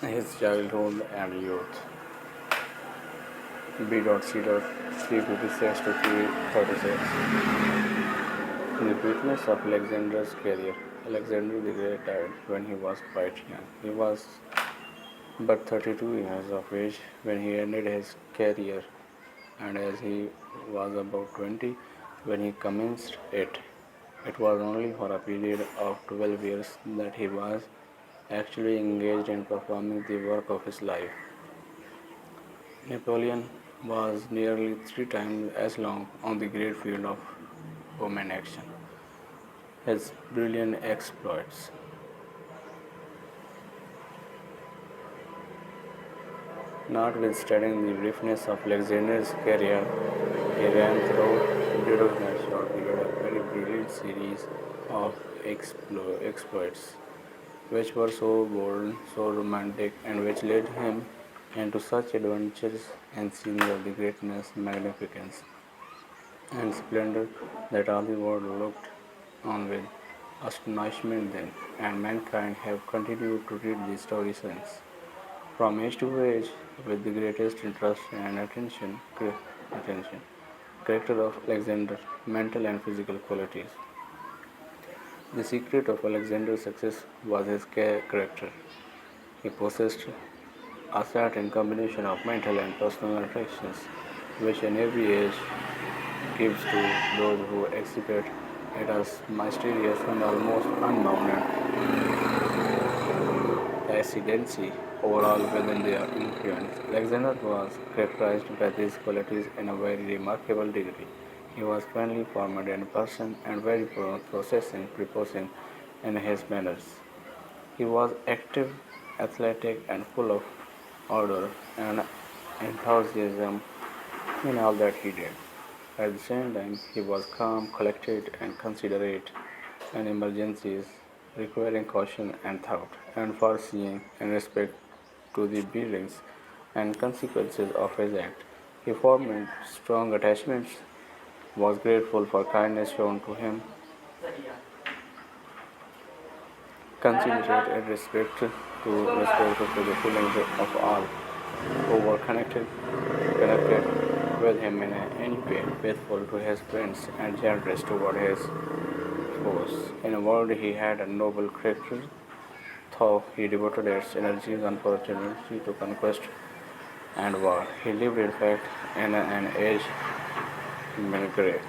his childhood and youth. B.C. 356 to 336. The briefness of Alexander's career. Alexander the Great died when he was quite young. He was but 32 years of age when he ended his career, and as he was about 20 when he commenced it. It was only for a period of 12 years that he was actually engaged in performing the work of his life. Napoleon was nearly three times as long on the great field of woman action. His brilliant exploits. Notwithstanding the briefness of Alexander's career, he ran through during a short period a very brilliant series of exploits, which were so bold, so romantic, and which led him into such adventures and scenes of the greatness, magnificence, and splendor that all the world looked on with astonishment then, and mankind have continued to read the story since. From age to age, with the greatest interest and attention. Character of Alexander, mental and physical qualities. The secret of Alexander's success was his character. He possessed a certain combination of mental and personal attractions, which in every age gives to those who exhibit it as mysterious and almost unbounded ascendancy overall within their influence. Alexander was characterized by these qualities in a very remarkable degree. He was friendly, formal in person, and very prepossessing in his manners. He was active, athletic, and full of order and enthusiasm in all that he did. At the same time, he was calm, collected, and considerate in emergencies, requiring caution and thought, and foreseeing in respect to the bearings and consequences of his act. He formed strong attachments, was grateful for kindness shown to him, considerate and respectful to the feelings of all who were connected with him in any way, faithful to his friends and generous toward his foes. In a word, he had a noble character, though he devoted its energies unfortunately to conquest and war. He lived, in fact, in an age great.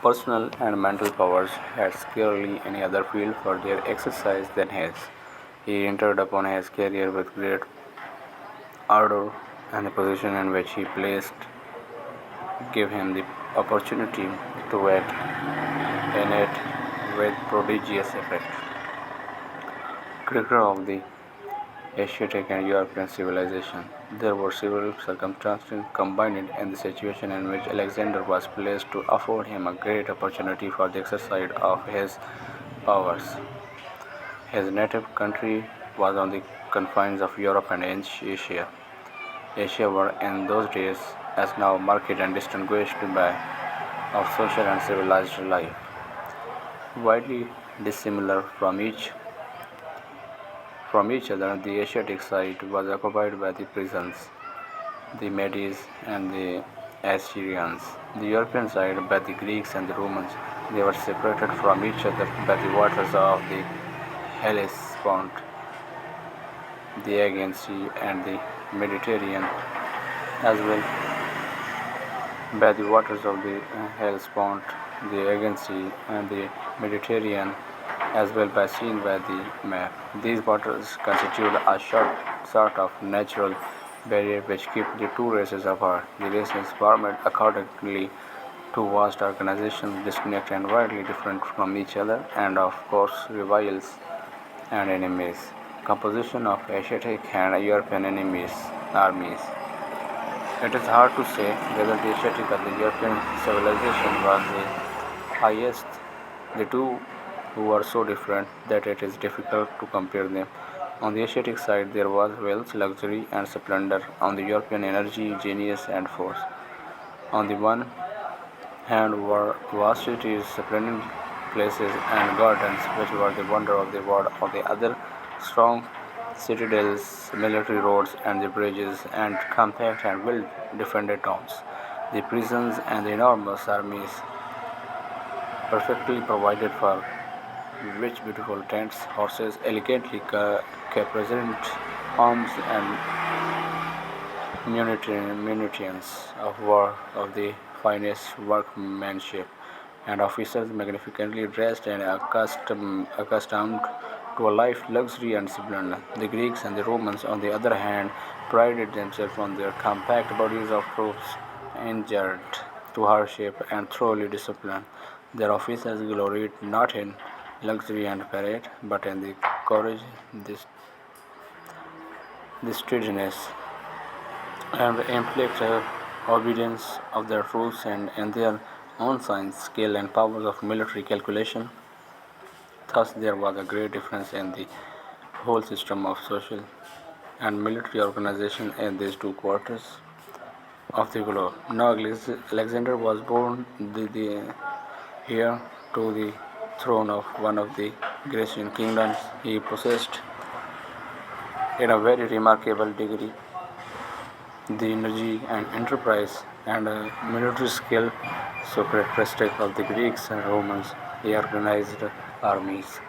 personal and mental powers had scarcely any other field for their exercise than his. He entered upon his career with great ardor, and the position in which he placed gave him the opportunity to act in it with prodigious effect. Cricketer of the Asiatic and European civilization. There were several circumstances combined in the situation in which Alexander was placed to afford him a great opportunity for the exercise of his powers. His native country was on the confines of Europe and Asia. Asia were in those days, as now, marked and distinguished by of social and civilized life, widely dissimilar from each other. The Asiatic side was occupied by the Persians, the Medes, and the Assyrians. The European side by the Greeks and the Romans. They were separated from each other by the waters of the Hellespont, the Aegean Sea, and the Mediterranean, as well by the waters of the Hellespont, the Aegean Sea, and the Mediterranean, as well by seen by the map. These waters constitute a sort of natural barrier which keep the two races apart. The races formed accordingly two vast organizations, distinct and widely different from each other, and of course rivals and enemies. Composition of Asiatic and European armies. It is hard to say whether the Asiatic or the European civilization was the highest. The two were so different that it is difficult to compare them. On the Asiatic side, there was wealth, luxury, and splendor. On the European, energy, genius, and force. On the one hand were vast cities, splendid places, and gardens, which were the wonder of the world. On the other, strong citadels, military roads, and the bridges, and compact and well-defended towns. The prisons and the enormous armies perfectly provided for rich, beautiful tents, horses, elegantly caparisoned arms, and munitions of war of the finest workmanship, and officers magnificently dressed and accustomed to a life luxury and splendor. The Greeks and the Romans, on the other hand, prided themselves on their compact bodies of troops, injured to hardship and thoroughly disciplined. Their officers gloried not in luxury and parade, but in the courage, the steadiness, and inflict obedience of their troops and in their own science, skill, and powers of military calculation. Thus, there was a great difference in the whole system of social and military organization in these two quarters of the globe. Now, Alexander was born heir to the throne of one of the Grecian kingdoms. He possessed, in a very remarkable degree, the energy and enterprise and military skill so characteristic of the Greeks and Romans, the organized armies.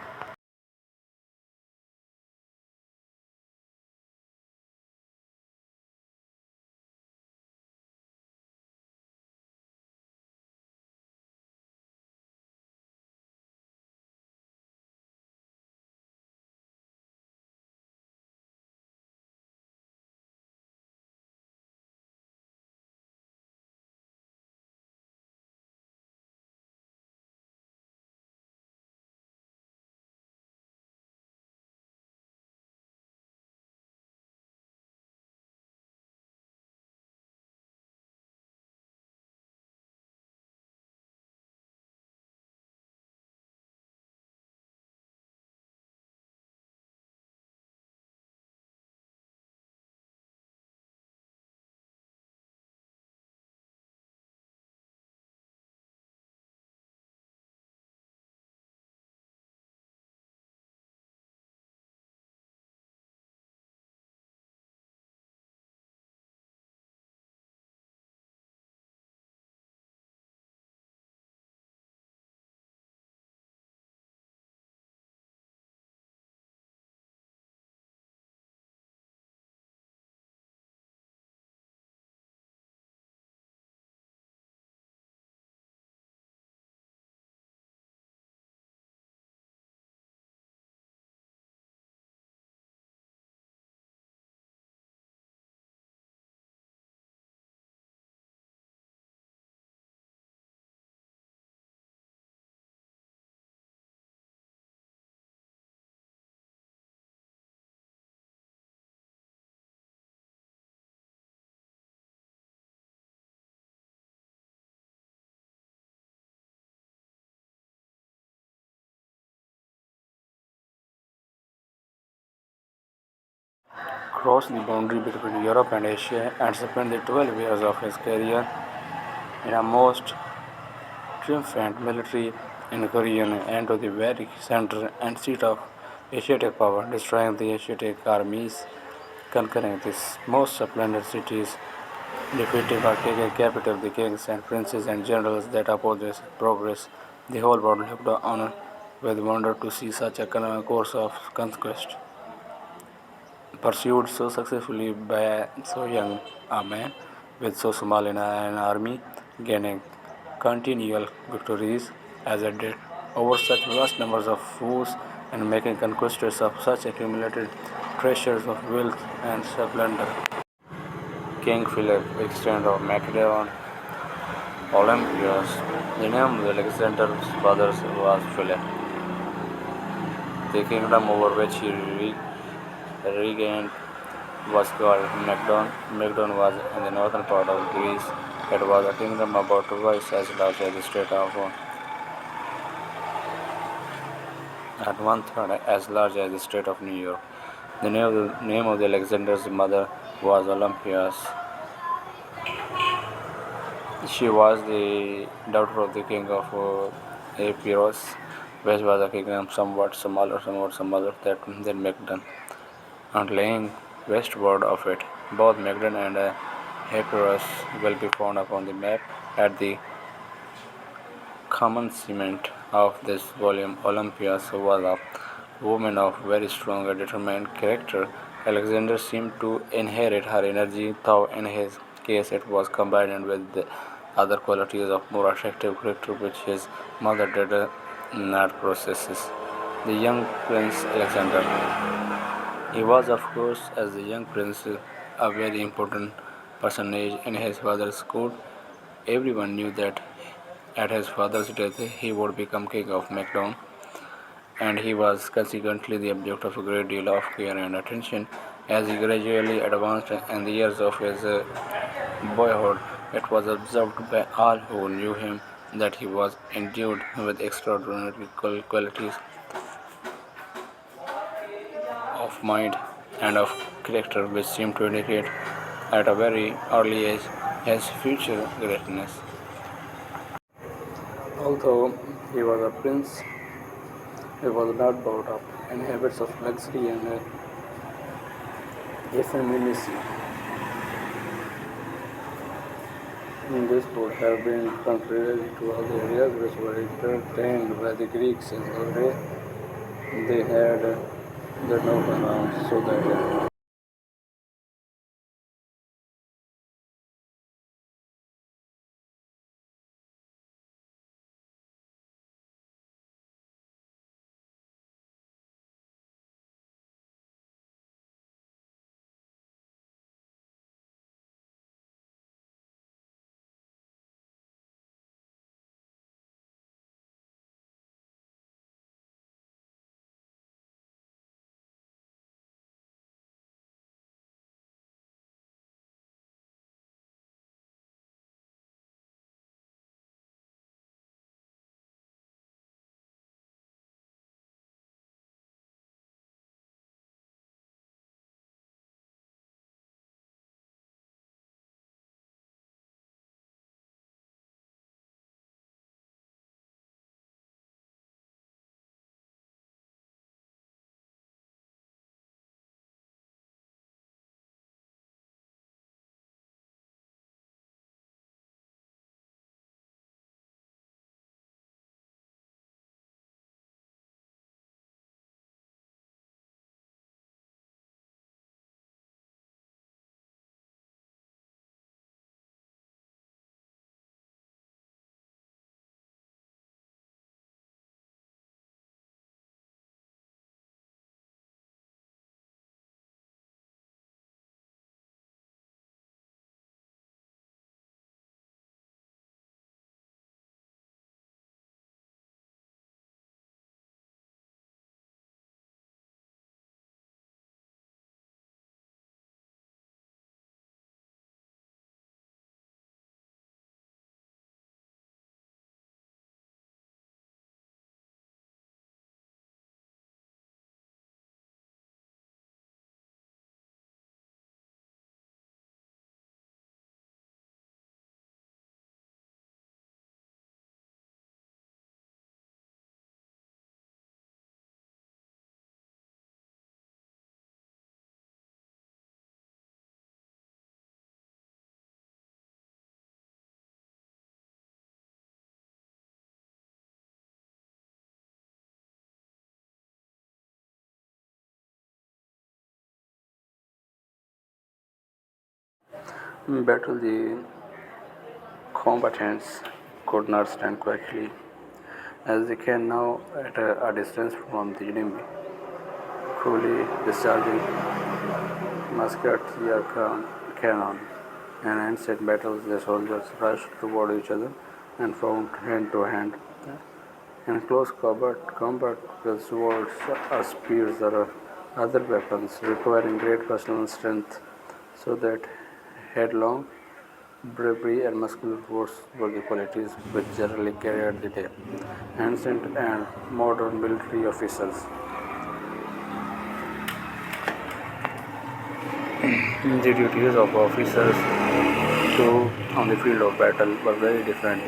crossed the boundary between Europe and Asia and spent the 12 years of his career in a most triumphant military incursion into the very center and seat of Asiatic power, destroying the Asiatic armies, conquering the most splendid cities, defeating or taking capital the kings and princes and generals that opposed his progress. The whole world looked on with wonder to see such a course of conquest pursued so successfully by so young a man with so small an army, gaining continual victories as it did over such vast numbers of foes and making conquests of such accumulated treasures of wealth and splendor. King Philip, extent of Macedon, Olympias, the name of Alexander's father was Philip. The kingdom over which he regained was called Macedon. Macedon was in the northern part of Greece. It was a kingdom about twice as large as the state of and one-third as large as the state of New York. The name of the Alexander's mother was Olympias. She was the daughter of the king of Epirus, which was a kingdom somewhat smaller than Macedon, and lying westward of it. Both Macedon and Epirus will be found upon the map at the commencement of this volume. Olympias was a woman of very strong and determined character. Alexander seemed to inherit her energy, though in his case it was combined with the other qualities of more attractive character which his mother did not possess. The young Prince Alexander. He was, of course, as the young prince, a very important personage in his father's court. Everyone knew that at his father's death he would become king of Macedon, and he was consequently the object of a great deal of care and attention. As he gradually advanced in the years of his boyhood, it was observed by all who knew him that he was endued with extraordinary qualities of mind and of character which seemed to indicate at a very early age his future greatness. Although he was a prince, he was not brought up in habits of luxury and effeminacy. This would have been contrary to all the ideas which were entertained by the Greeks in those days. They had the noble around so that battle the combatants could not stand quietly, as they can now at a distance from the enemy, coolly discharging muskets or cannon. In ancient battles, the soldiers rushed toward each other and fought hand to hand. In close combat with swords or spears or other weapons requiring great personal strength, so that headlong bravery and muscular force were the qualities which generally carried the day. Ancient and modern military officers. The duties of officers to on the field of battle were very different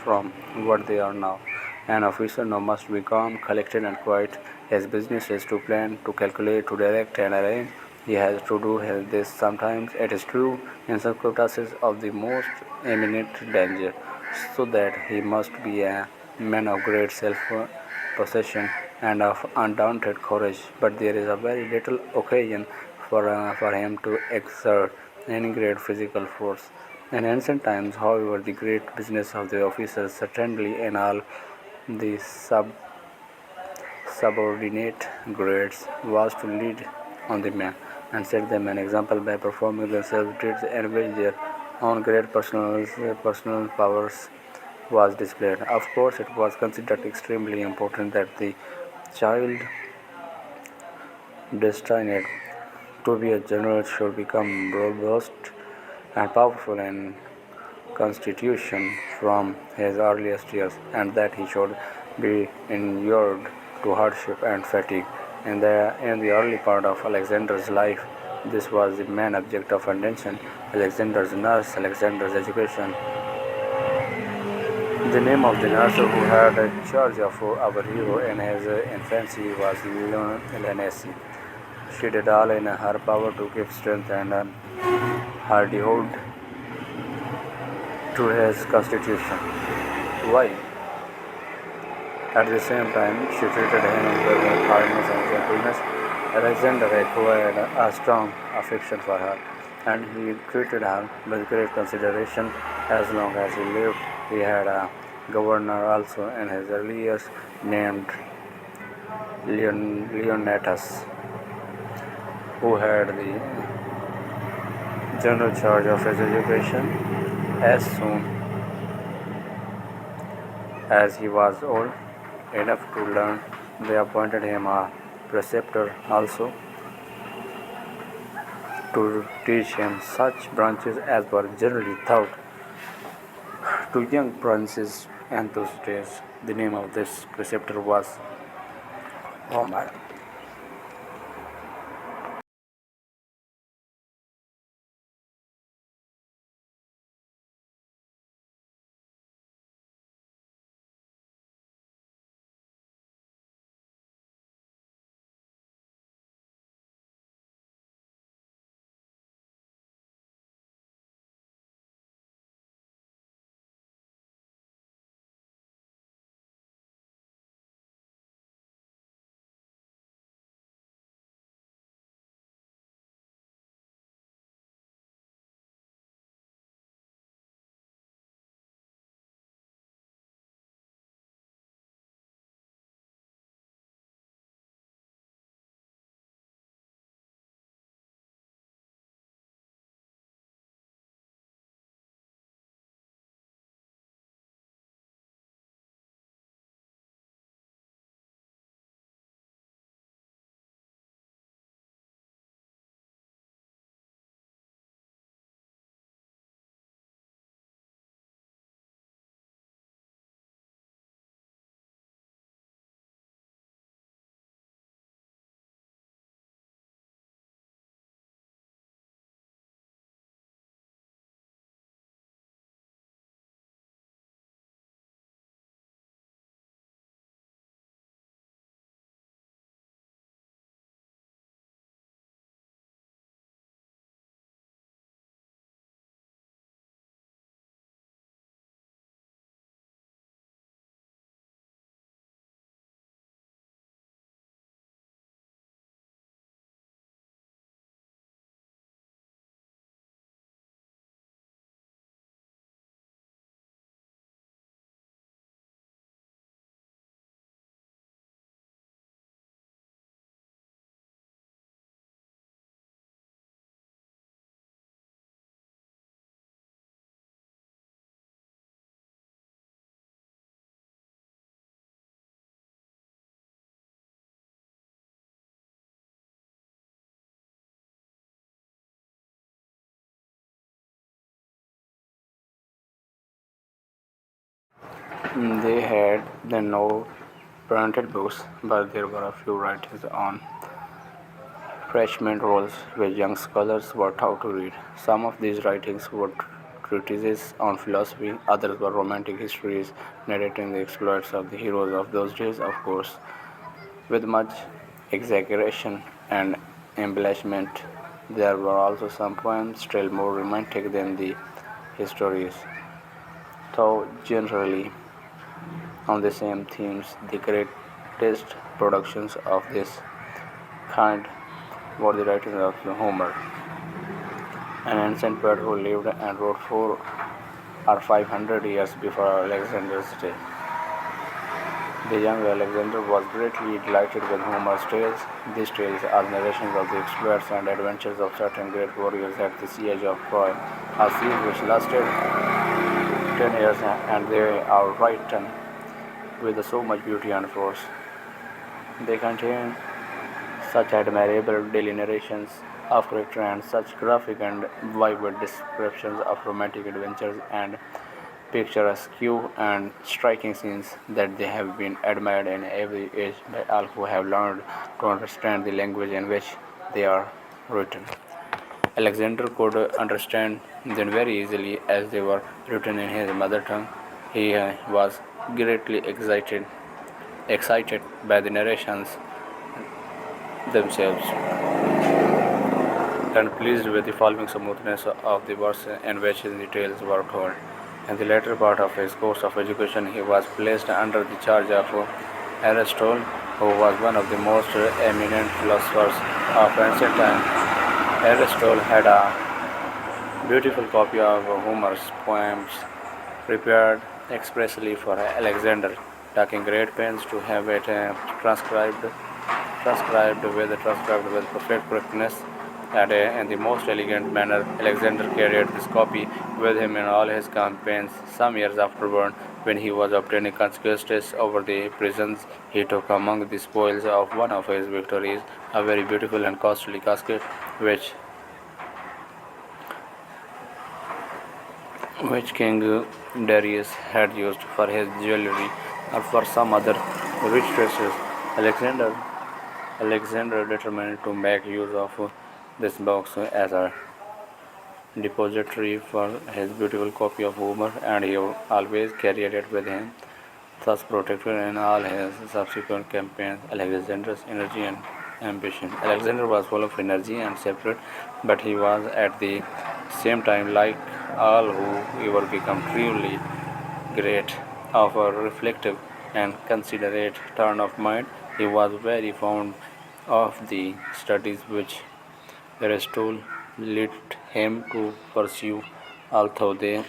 from what they are now. An officer now must be calm, collected, and quiet. His business is to plan, to calculate, to direct, and arrange. He has to do this sometimes, it is true, in circumstances of the most imminent danger, so that he must be a man of great self possession and of undaunted courage. But there is a very little occasion for him to exert any great physical force. In ancient times, however, the great business of the officers, certainly in all the subordinate grades, was to lead on the men and set them an example by performing themselves deeds in which their own great personal powers was displayed. Of course, it was considered extremely important that the child destined to be a general should become robust and powerful in constitution from his earliest years, and that he should be inured to hardship and fatigue. In the early part of Alexander's life, this was the main object of attention. Alexander's nurse, Alexander's education. The name of the nurse who had charge of our hero in his infancy was Leonesse. She did all in her power to give strength and hardihood to his constitution. Why? At the same time, she treated him with kindness and gentleness. Alexander acquired a strong affection for her, and he treated her with great consideration as long as he lived. He had a governor also in his early years named Leonatus, who had the general charge of his education. As soon as he was old enough to learn, they appointed him a preceptor also to teach him such branches as were generally taught to young princes and those days. The name of this preceptor was Homer. They had no printed books, but there were a few writings on freshman roles where young scholars were taught to read. Some of these writings were treatises on philosophy, others were romantic histories narrating the exploits of the heroes of those days, of course, with much exaggeration and embellishment. There were also some poems still more romantic than the histories, though generally on the same themes. The greatest productions of this kind were the writings of Homer, an ancient poet who lived and wrote 400 or 500 years before Alexander's day. The young Alexander was greatly delighted with Homer's tales. These tales are narrations of the exploits and adventures of certain great warriors at the siege of Troy, a siege which lasted 10 years, and they are written with so much beauty and force. They contain such admirable delineations of character and such graphic and vivid descriptions of romantic adventures and picturesque and striking scenes that they have been admired in every age by all who have learned to understand the language in which they are written. Alexander could understand them very easily as they were written in his mother tongue. He was greatly excited by the narrations themselves, and pleased with the following smoothness of the verse in which his details were told. In the latter part of his course of education, he was placed under the charge of Aristotle, who was one of the most eminent philosophers of ancient times. Aristotle had a beautiful copy of Homer's poems prepared expressly for Alexander, taking great pains to have it transcribed with perfect correctness and in the most elegant manner. Alexander carried this copy with him in all his campaigns. Some years afterward, when he was obtaining conquests over the prisons, he took among the spoils of one of his victories a very beautiful and costly casket, which King Darius had used for his jewelry or for some other rich treasures. Alexander Alexander determined to make use of this box as a depository for his beautiful copy of Homer, and he always carried it with him, thus protected in all his subsequent campaigns. Alexander's energy and ambition. Alexander was full of energy and spirit, but he was at the same time, like all who ever become truly great, of a reflective and considerate turn of mind. He was very fond of the studies which Aristotle led him to pursue, although they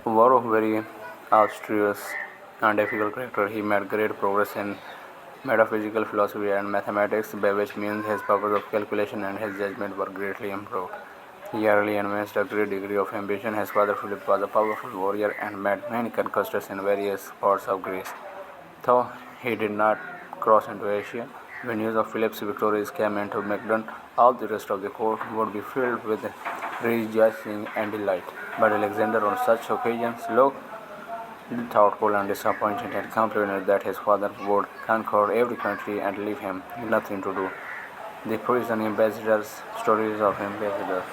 War of very auspicious and difficult character, he made great progress in metaphysical philosophy and mathematics, by which means his powers of calculation and his judgment were greatly improved. He early evinced a great degree of ambition. His father Philip was a powerful warrior and made many conquests in various parts of Greece. Though he did not cross into Asia, when news of Philip's victories came into Macedon, all the rest of the court would be filled with rejoicing and delight. But Alexander on such occasions looked thoughtful and disappointed and complained that his father would conquer every country and leave him nothing to do. The prison ambassadors, stories of ambassadors.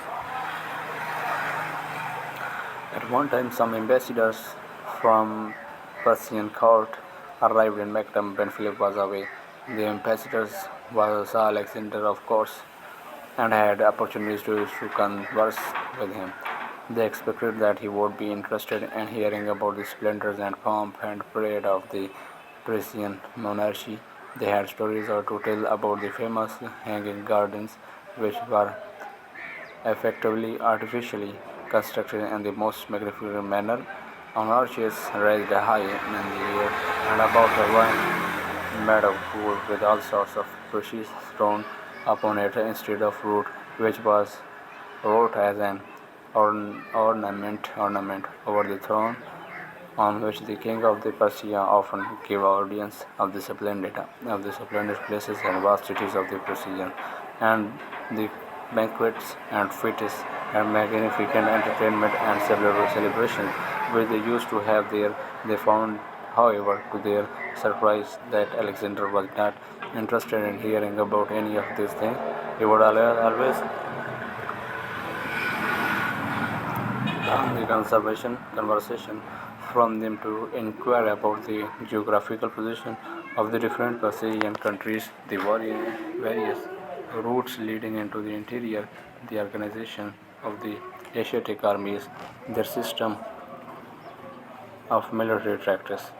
At one time, some ambassadors from Persian court arrived in Macedon when Philip was away. The ambassadors saw Alexander, of course, and had opportunities to converse with him. They expected that he would be interested in hearing about the splendors and pomp and parade of the Persian monarchy. They had stories to tell about the famous hanging gardens, which were effectively artificially constructed in the most magnificent manner, on arches raised high in the air, and about a vine made of gold with all sorts of precious stone upon it instead of fruit, which was wrought as an ornament over the throne on which the king of the Persia often gave audience of the splendid places and vast cities of the Persian, and the banquets and feasts and magnificent entertainment and several celebrations which they used to have there. They found, however, to their surprise, that Alexander was not interested in hearing about any of these things. He would always the conversation from them to inquire about the geographical position of the different Persian countries, the various routes leading into the interior, the organization of the Asiatic armies, their system of military practice.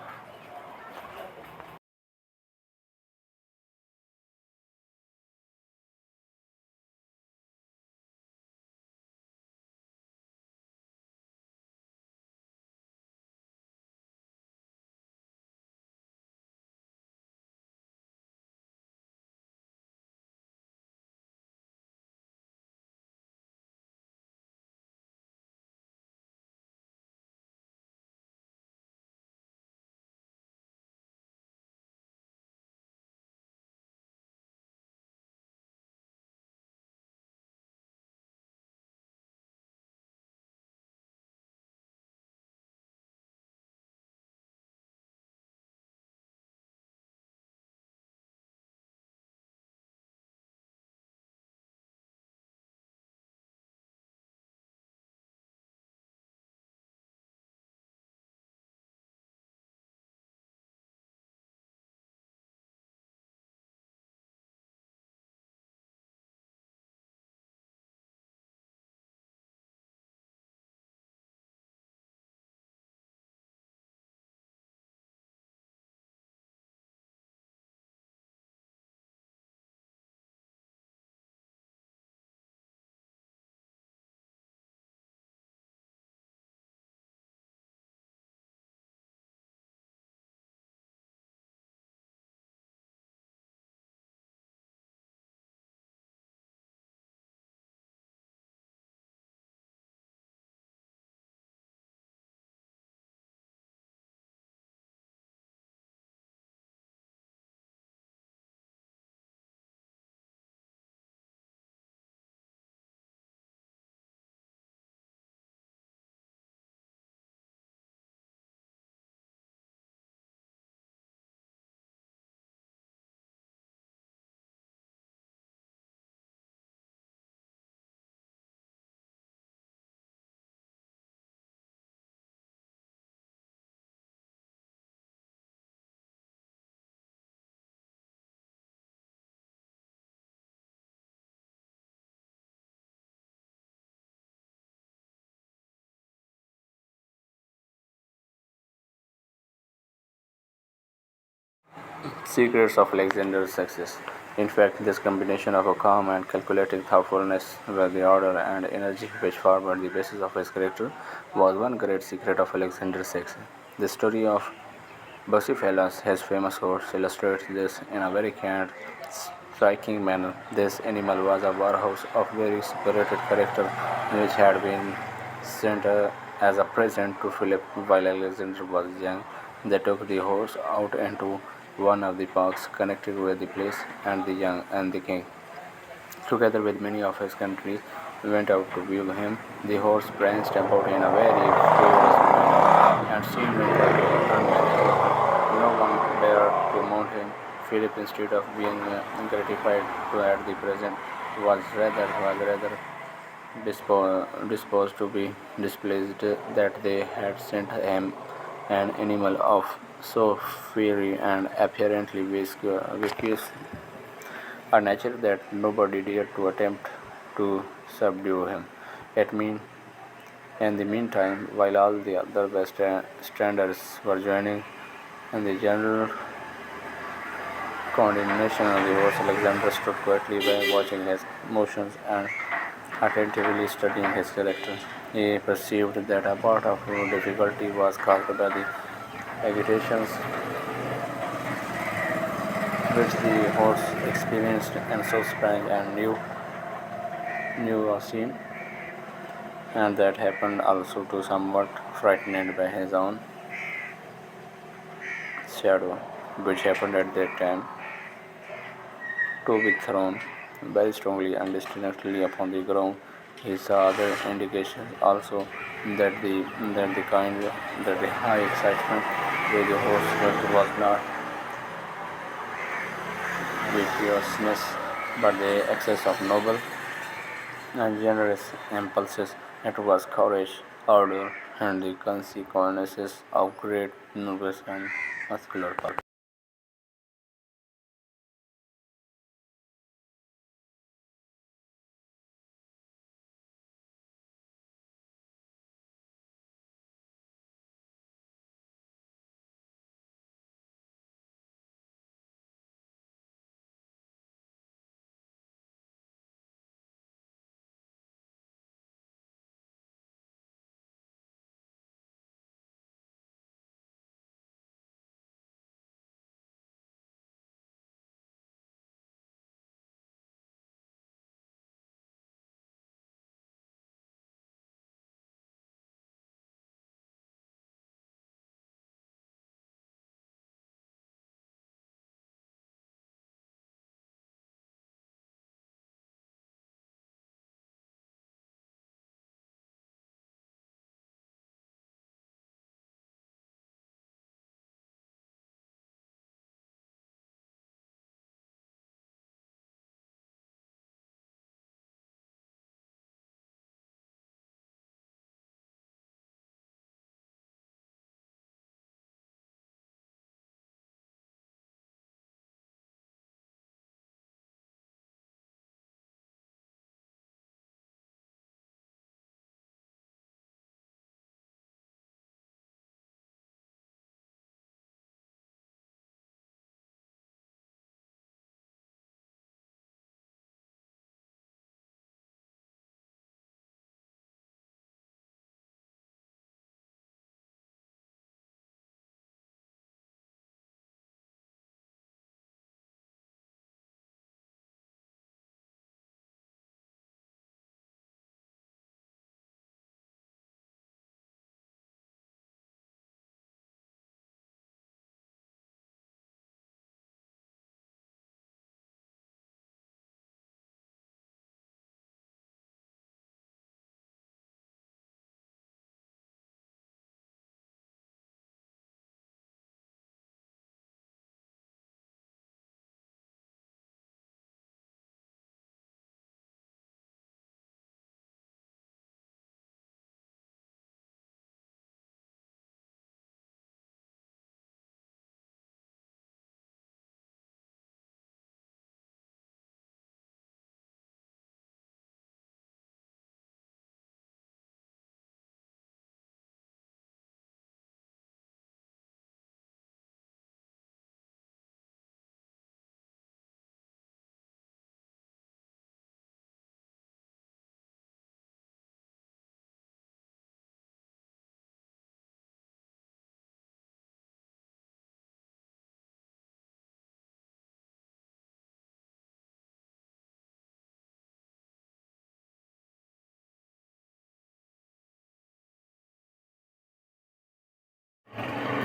Secrets of Alexander's success. In fact, this combination of a calm and calculating thoughtfulness with the order and energy which formed the basis of his character was one great secret of Alexander VI. The story of Bucephalus, his famous horse, illustrates this in a very candid, striking manner. This animal was a powerhouse of very spirited character which had been sent as a present to Philip while Alexander was young. They took the horse out into one of the parks connected with the place, and the young and the king, together with many of his countries, went out to view him. The horse pranced about in a very furious manner and seemed unmanageable. No one dared to mount him. Philip, instead of being gratified to at the present, was rather disposed to be displeased that they had sent him an animal of so fiery and apparently vicious a nature that nobody dared to attempt to subdue him. Yet in the meantime, while all the other bystanders were joining in the general condemnation of the horse, Alexander stood quietly by, watching his motions and attentively studying his character. He perceived that a part of the difficulty was caused by the agitations which the horse experienced, and so sprang and new a scene, and that happened also to somewhat frightened by his own shadow, which happened at that time to be thrown very strongly and distinctly upon the ground. He saw other indications also that the high excitement with the horse was not viciousness, but the excess of noble and generous impulses. It was courage, ardor, and the consequences of great nervous and muscular power.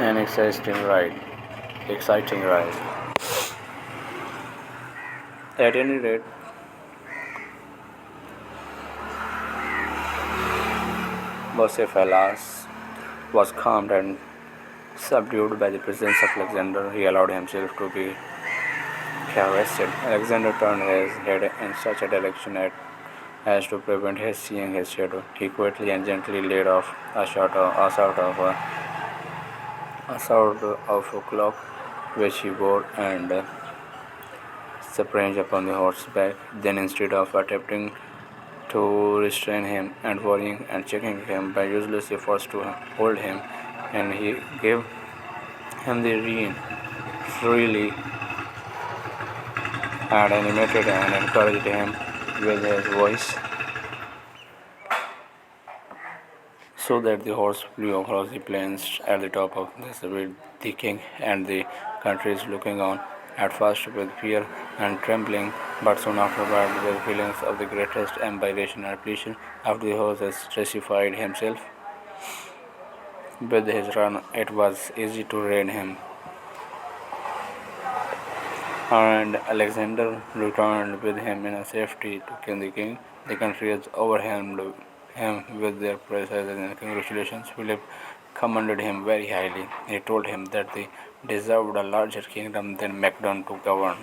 An exciting ride. At any rate, Bucephalus was calmed and subdued by the presence of Alexander. He allowed himself to be caressed. Alexander turned his head in such a direction as to prevent his seeing his shadow. He quietly and gently laid off a sort of a cloak which he wore and sprang upon the horse's back. Then, instead of attempting to restrain him and worrying and checking him by useless efforts to hold him, and he gave him the rein freely and animated and encouraged him with his voice, so that the horse flew across the plains at the top of the speed. The king and the countries looking on, at first with fear and trembling, but soon afterward with feelings of the greatest admiration and pleasure. After the horse had satisfied himself with his run, it was easy to rein him, and Alexander returned with him in safety to King the king. The countries overwhelmed him with their praises and congratulations. Philip commended him very highly. He told him that they deserved a larger kingdom than Macedon to govern.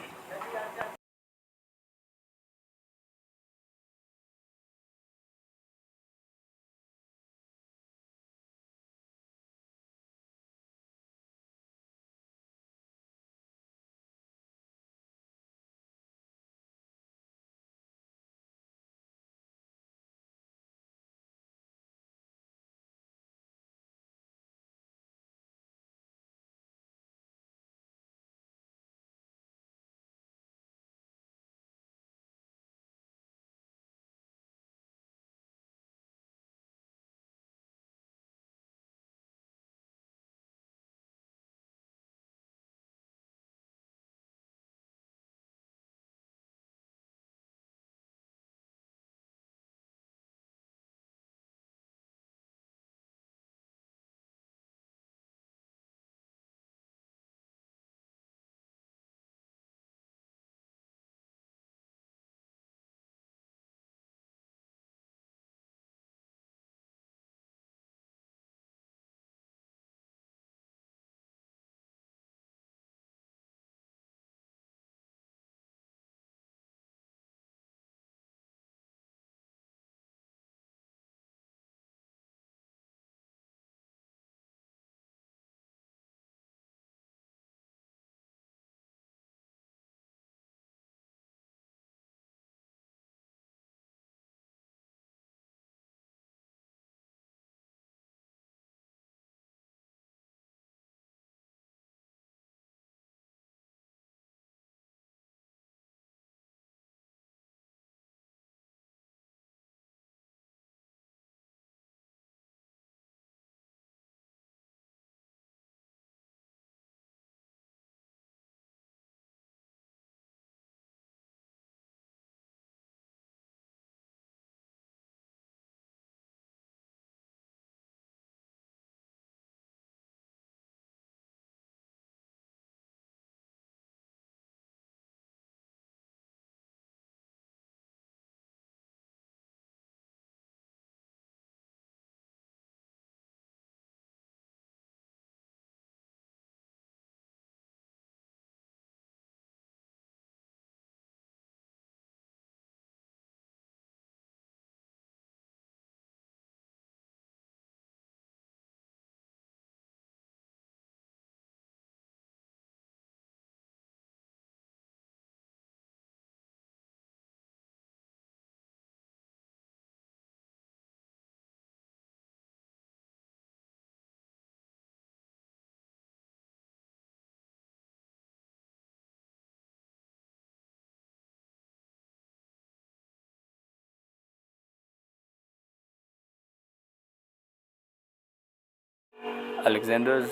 Alexander's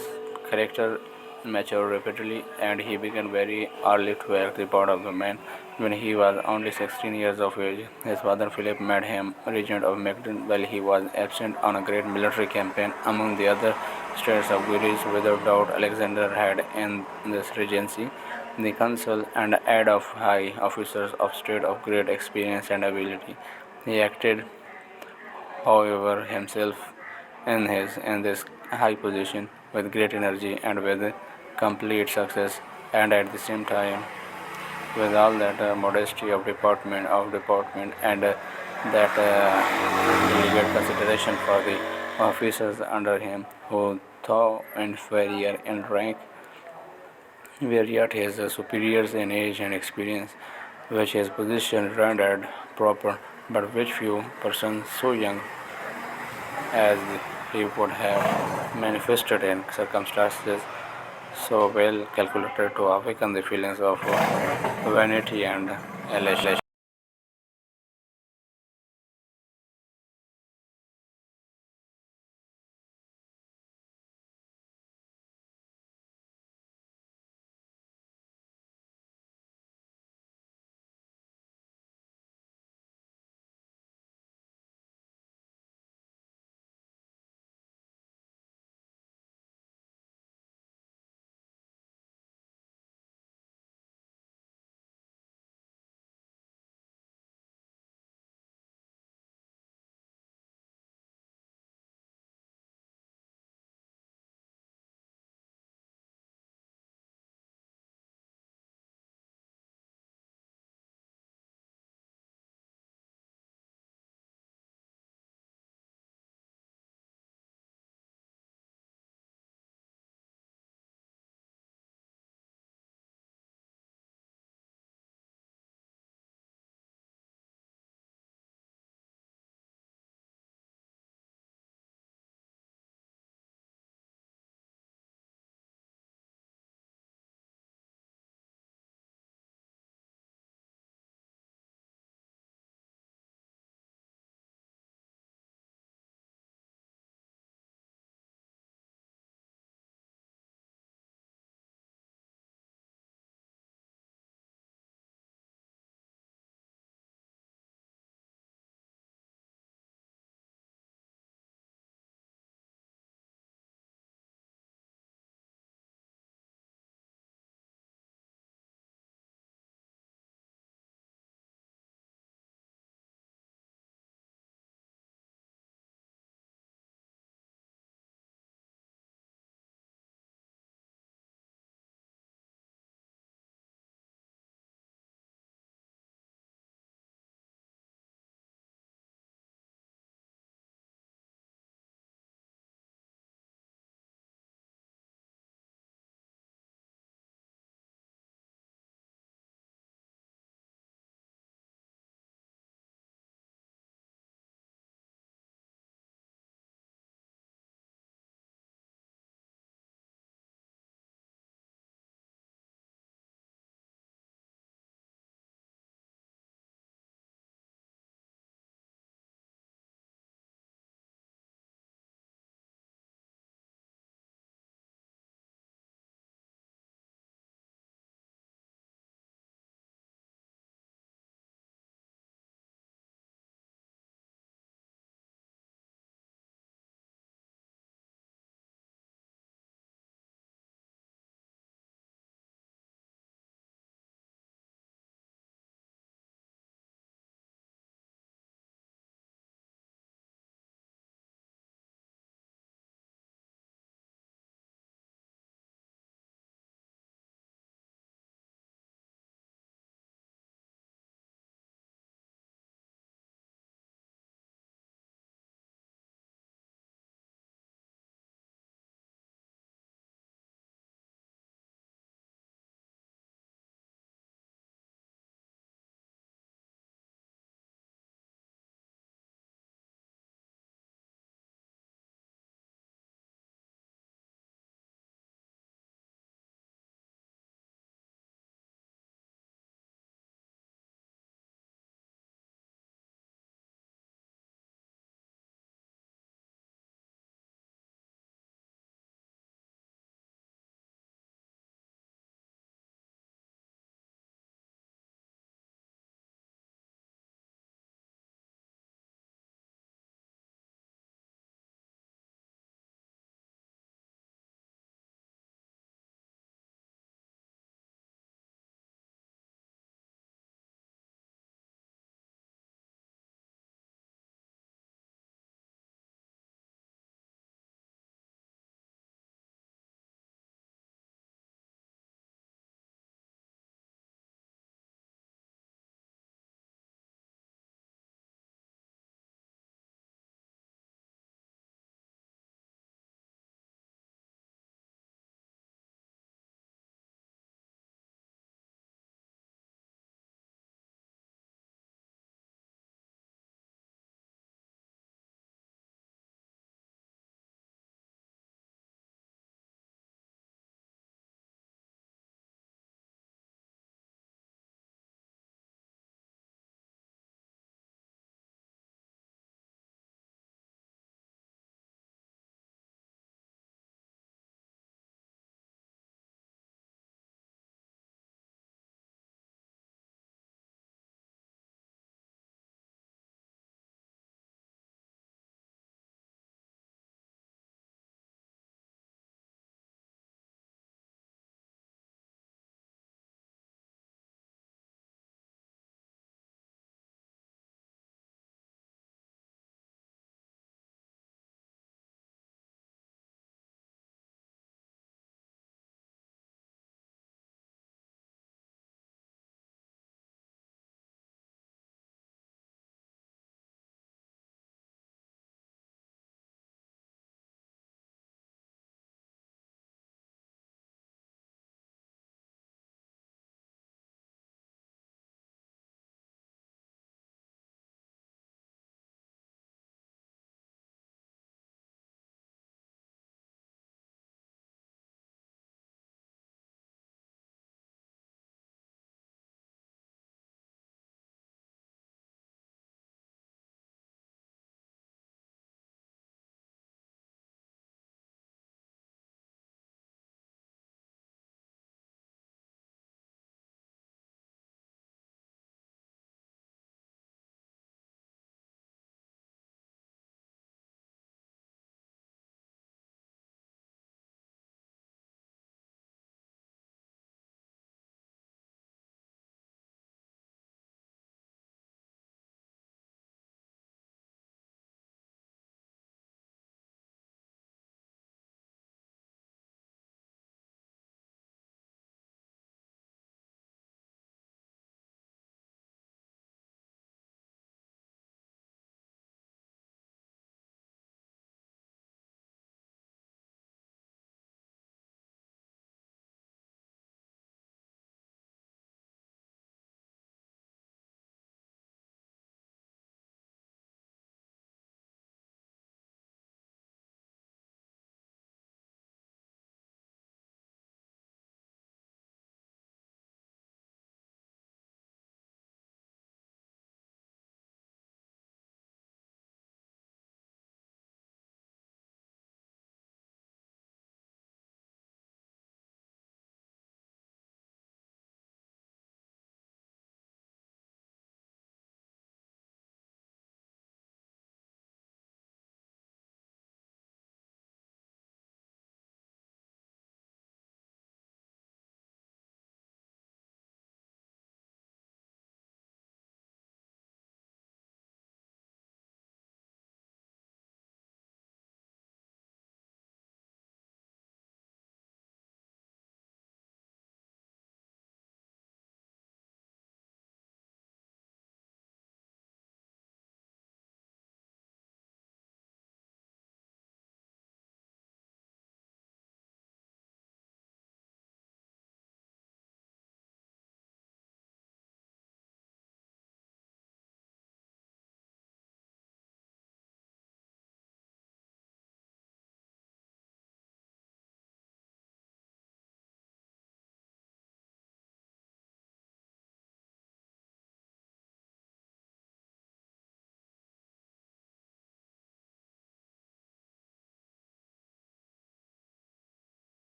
character matured rapidly, and he began very early to act the part of the man. When he was only 16 years of age, his father Philip made him regent of Macedon while he was absent on a great military campaign. Among the other states of Greece. Without doubt, Alexander had in this regency the consul and head of high officers of state of great experience and ability. He acted, however, himself in this high position with great energy and with complete success, and at the same time with all that modesty of department and that delicate consideration for the officers under him who though inferior in rank were yet his superiors in age and experience, which his position rendered proper, but which few persons so young as he would have manifested in circumstances so well calculated to awaken the feelings of vanity and elation.